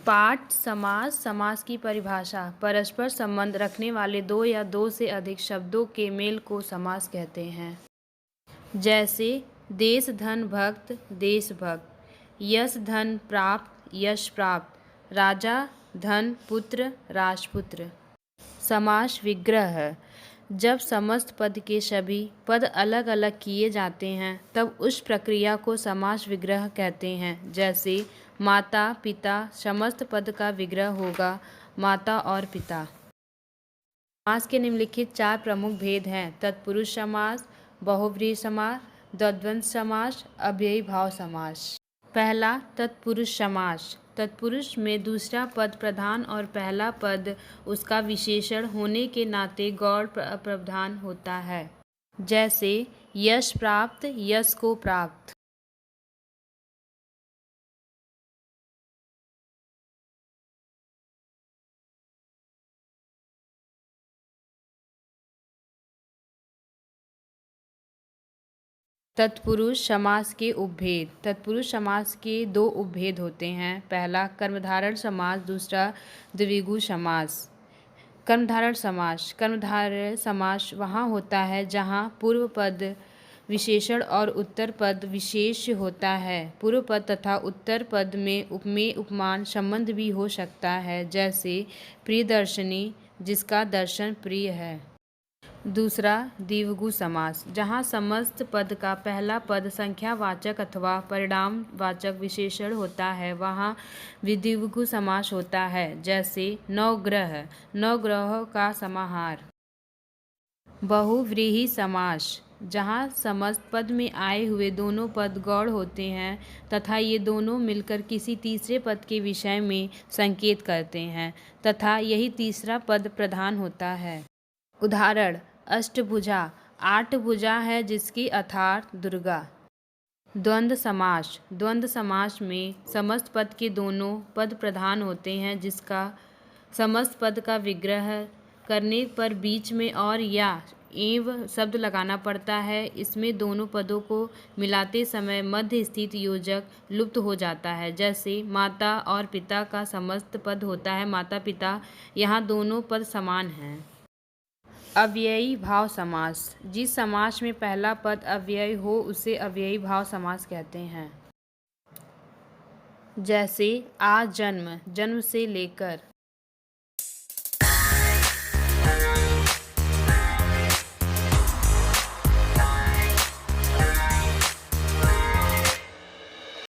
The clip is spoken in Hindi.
पाठ समास। समास की परिभाषा परस्पर संबंध रखने वाले दो या दो से अधिक शब्दों के मेल को समास कहते हैं। जैसे देश धन भक्त देशभक्त, यश धन प्राप्त यश प्राप्त, राजा धन पुत्र राजपुत्र। समास विग्रह। जब समस्त पद के सभी पद अलग अलग किए जाते हैं तब उस प्रक्रिया को समास विग्रह कहते हैं। जैसे माता पिता, समस्त पद का विग्रह होगा माता और पिता। समास के निम्नलिखित 4 प्रमुख भेद हैं: तत्पुरुष समास, बहुव्रीहि समास, द्वंद्व समास, अव्ययी भाव समास। पहला, तत्पुरुष समास। तत्पुरुष में दूसरा पद प्रधान और पहला पद उसका विशेषण होने के नाते गौड़ प्रधान होता है। जैसे यश प्राप्त यश को प्राप्त। तत्पुरुष समास के उपभेद। तत्पुरुष समास के 2 उपभेद होते हैं। पहला, कर्मधारय समास, दूसरा द्विगु समास। कर्मधारय समास। कर्मधारय समास वहाँ होता है जहाँ पूर्व पद विशेषण और उत्तर पद विशेष्य होता है। पूर्व पद तथा उत्तर पद में उपमेय उपमान संबंध भी हो सकता है। जैसे प्रियदर्शनी, जिसका दर्शन प्रिय है। दूसरा, द्विगु समास। जहाँ समस्त पद का पहला पद संख्यावाचक अथवा परिणामवाचक विशेषण होता है वहाँ द्विगु समास होता है। जैसे नवग्रह, नवग्रहों का समाहार। बहुव्रीहि समास। जहाँ समस्त पद में आए हुए दोनों पद गौड़ होते हैं तथा ये दोनों मिलकर किसी तीसरे पद के विषय में संकेत करते हैं तथा यही तीसरा पद प्रधान होता है। उदाहरण, अष्टभुजा, 8 भुजा है जिसकी अर्थात दुर्गा। द्वंद्व समास। द्वंद्व समास में समस्त पद के दोनों पद प्रधान होते हैं जिसका समस्त पद का विग्रह करने पर बीच में और या एवं शब्द लगाना पड़ता है। इसमें दोनों पदों को मिलाते समय मध्य स्थित योजक लुप्त हो जाता है। जैसे माता और पिता का समस्त पद होता है माता पिता, यहाँ दोनों पद समान हैं। अव्ययी भाव समास। जिस समास में पहला पद अव्ययी हो उसे अव्ययी भाव समास कहते हैं। जैसे आ जन्म, जन्म से लेकर।